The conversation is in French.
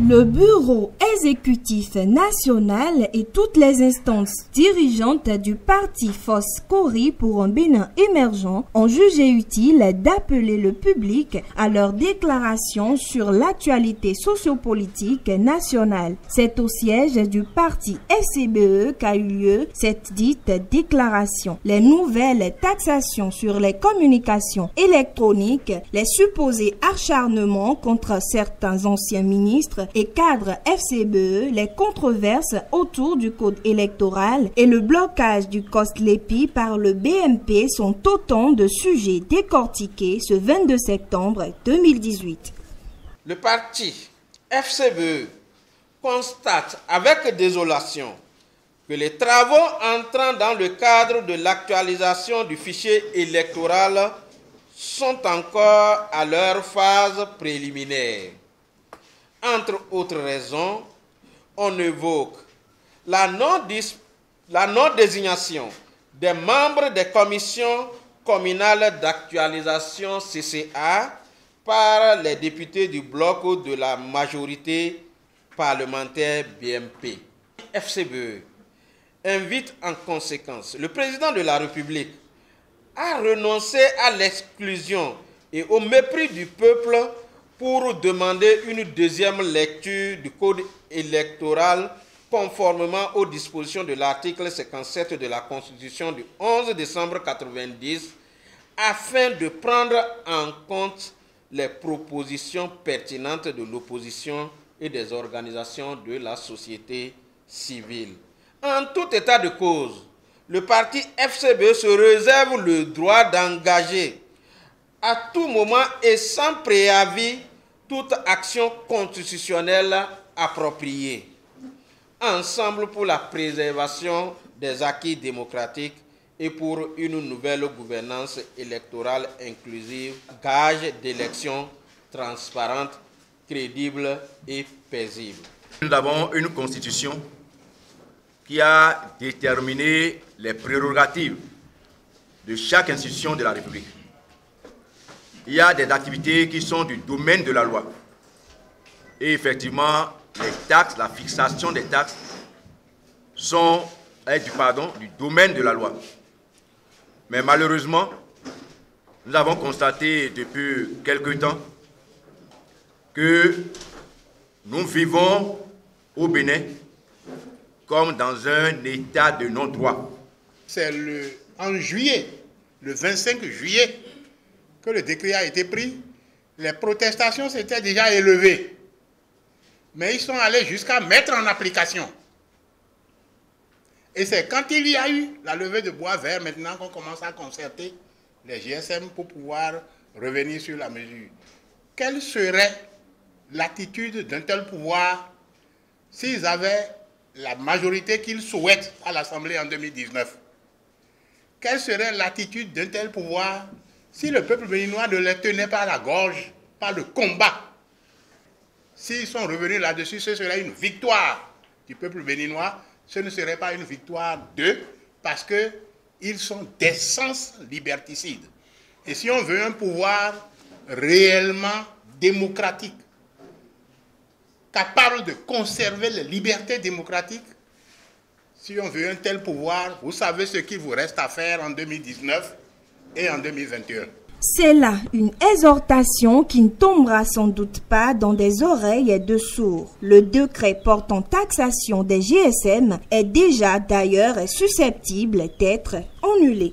Le bureau exécutif national et toutes les instances dirigeantes du parti FOSCORI pour un Bénin émergent ont jugé utile d'appeler le public à leur déclaration sur l'actualité sociopolitique nationale. C'est au siège du parti FCBE qu'a eu lieu cette dite déclaration. Les nouvelles taxations sur les communications électroniques, les supposés acharnements contre certains anciens ministres et cadres FCBE, les controverses autour du code électoral et le blocage du COSLEPI par le BMP sont autant de sujets décortiqués ce 22 septembre 2018. Le parti FCBE constate avec désolation que les travaux entrant dans le cadre de l'actualisation du fichier électoral sont encore à leur phase préliminaire. Entre autres raisons, on évoque la non-désignation des membres des commissions communales d'actualisation CCA par les députés du bloc de la majorité parlementaire BMP. FCBE invite en conséquence le président de la République à renoncer à l'exclusion et au mépris du peuple pour demander une deuxième lecture du code électoral conformément aux dispositions de l'article 57 de la Constitution du 11 décembre 1990 afin de prendre en compte les propositions pertinentes de l'opposition et des organisations de la société civile. En tout état de cause, le parti FCBE se réserve le droit d'engager à tout moment et sans préavis toute action constitutionnelle appropriée, ensemble pour la préservation des acquis démocratiques et pour une nouvelle gouvernance électorale inclusive, gage d'élections transparentes, crédibles et paisibles. Nous avons une constitution qui a déterminé les prérogatives de chaque institution de la République. Il y a des activités qui sont du domaine de la loi. Et effectivement, les taxes, la fixation des taxes sont du domaine de la loi. Mais malheureusement, nous avons constaté depuis quelque temps que nous vivons au Bénin comme dans un état de non-droit. C'est en juillet, le 25 juillet, que le décret a été pris. Les protestations s'étaient déjà élevées. Mais ils sont allés jusqu'à mettre en application. Et c'est quand il y a eu la levée de bois vert, maintenant qu'on commence à concerter les GSM pour pouvoir revenir sur la mesure. Quelle serait l'attitude d'un tel pouvoir s'ils avaient la majorité qu'ils souhaitent à l'Assemblée en 2019? Quelle serait l'attitude d'un tel pouvoir si le peuple béninois ne les tenait pas à la gorge, par le combat? S'ils sont revenus là-dessus, ce serait une victoire du peuple béninois. Ce ne serait pas une victoire d'eux, parce qu'ils sont d'essence liberticide. Et si on veut un pouvoir réellement démocratique, capable de conserver les libertés démocratiques, si on veut un tel pouvoir, vous savez ce qu'il vous reste à faire en 2019 et en 2021. C'est là une exhortation qui ne tombera sans doute pas dans des oreilles de sourds. Le décret portant taxation des GSM est déjà d'ailleurs susceptible d'être annulé.